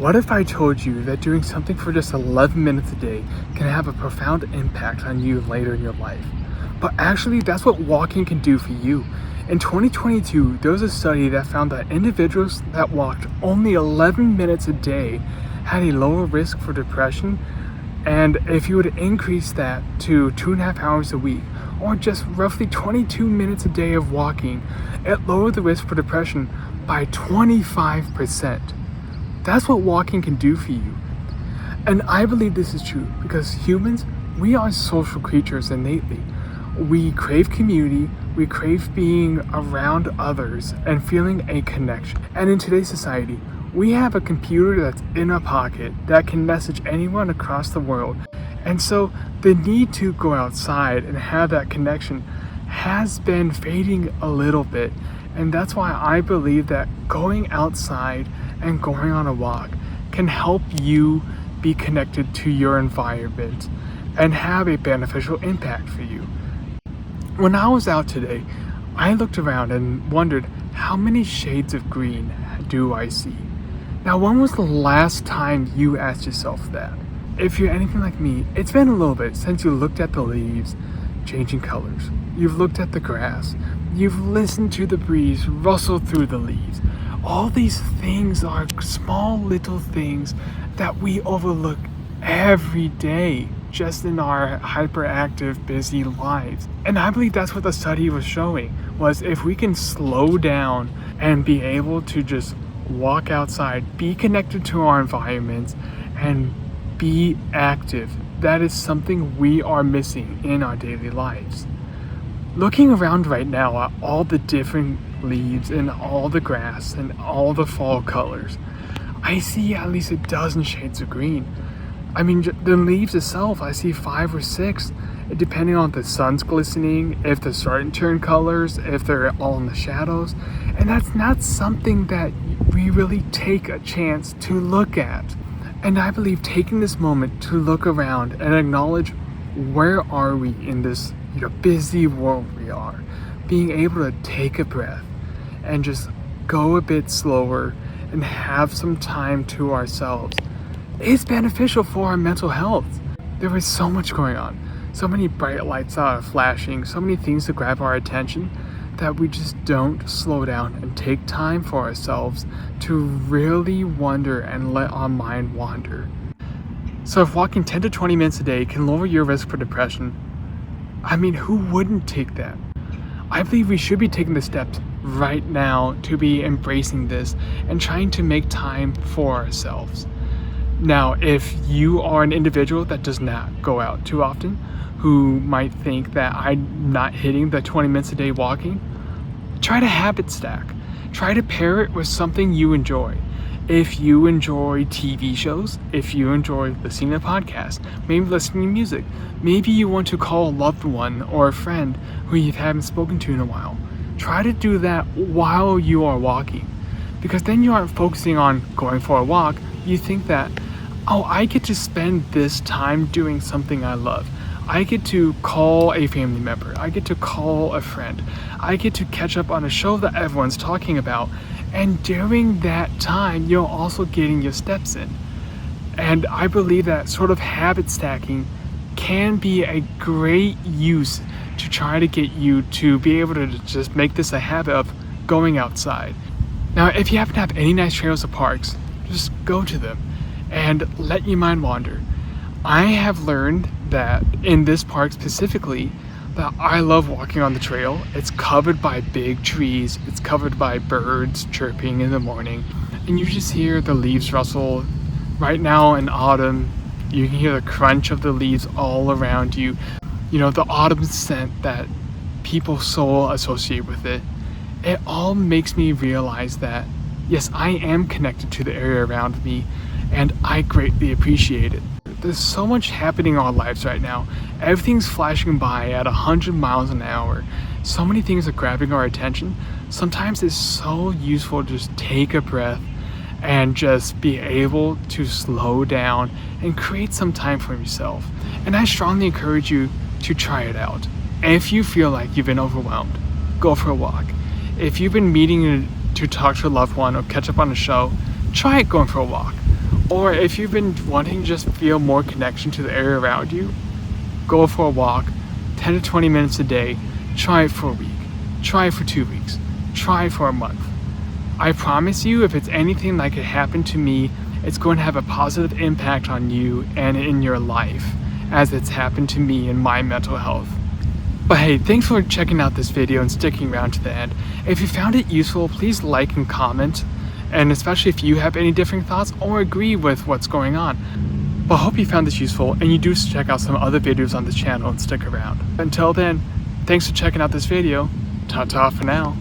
What if I told you that doing something for just 11 minutes a day can have a profound impact on you later in your life? But actually, that's what walking can do for you. In 2022, there was a study that found that individuals that walked only 11 minutes a day had a lower risk for depression. And if you would increase that to 2.5 hours a week, or just roughly 22 minutes a day of walking, it lowered the risk for depression by 25%. That's what walking can do for you. And I believe this is true because humans, we are social creatures innately. We crave community, we crave being around others and feeling a connection. And in today's society, we have a computer that's in our pocket that can message anyone across the world. And so the need to go outside and have that connection has been fading a little bit. And that's why I believe that going outside and going on a walk can help you be connected to your environment and have a beneficial impact for you. When I was out today, I looked around and wondered, how many shades of green do I see? Now, when was the last time you asked yourself that? If you're anything like me, it's been a little bit since you looked at the leaves changing colors. You've looked at the grass. You've listened to the breeze rustle through the leaves. All these things are small little things that we overlook every day just in our hyperactive, busy lives. And I believe that's what the study was showing, was if we can slow down and be able to just walk outside, be connected to our environments, and be active, that is something we are missing in our daily lives. Looking around right now at all the different leaves and all the grass and all the fall colors, I see at least a dozen shades of green. I mean, the leaves itself, I see 5 or 6, depending on if the sun's glistening, if they're starting to turn colors, if they're all in the shadows. And that's not something that we really take a chance to look at. And I believe taking this moment to look around and acknowledge where are we in this busy world we are, being able to take a breath and just go a bit slower and have some time to ourselves is beneficial for our mental health. There is so much going on, so many bright lights are flashing, so many things to grab our attention that we just don't slow down and take time for ourselves to really wonder and let our mind wander. So if walking 10 to 20 minutes a day can lower your risk for depression, I mean, who wouldn't take that? I believe we should be taking the steps right now to be embracing this and trying to make time for ourselves. Now, if you are an individual that does not go out too often, who might think that I'm not hitting the 20 minutes a day walking, try to habit stack. Try to pair it with something you enjoy. If you enjoy TV shows, if you enjoy listening to podcasts, maybe listening to music, maybe you want to call a loved one or a friend who you haven't spoken to in a while, try to do that while you are walking. Because then you aren't focusing on going for a walk. You think that, oh, I get to spend this time doing something I love. I get to call a family member. I get to call a friend. I get to catch up on a show that everyone's talking about. And during that time, you're also getting your steps in. And I believe that sort of habit stacking can be a great use to try to get you to be able to just make this a habit of going outside. Now, if you happen to have any nice trails or parks, just go to them and let your mind wander. I have learned that in this park specifically, that I love walking on the trail. It's covered by big trees. It's covered by birds chirping in the morning. And you just hear the leaves rustle. Right now in autumn, you can hear the crunch of the leaves all around you. The autumn scent that people so associate with it. It all makes me realize that, yes, I am connected to the area around me, and I greatly appreciate it. There's so much happening in our lives right now. Everything's flashing by at 100 miles an hour. So many things are grabbing our attention. Sometimes it's so useful to just take a breath and just be able to slow down and create some time for yourself. And I strongly encourage you to try it out. If you feel like you've been overwhelmed, go for a walk. If you've been meeting to talk to a loved one or catch up on a show, try going for a walk. Or if you've been wanting to just feel more connection to the area around you, go for a walk, 10 to 20 minutes a day. Try it for a week, try it for 2 weeks, try it for a month. I promise you, if it's anything like it happened to me, it's going to have a positive impact on you and in your life, as it's happened to me in my mental health. But hey, thanks for checking out this video and sticking around to the end. If you found it useful, please like and comment, and especially if you have any different thoughts or agree with what's going on. But I hope you found this useful and you do check out some other videos on this channel and stick around. Until then, thanks for checking out this video. Ta-ta for now.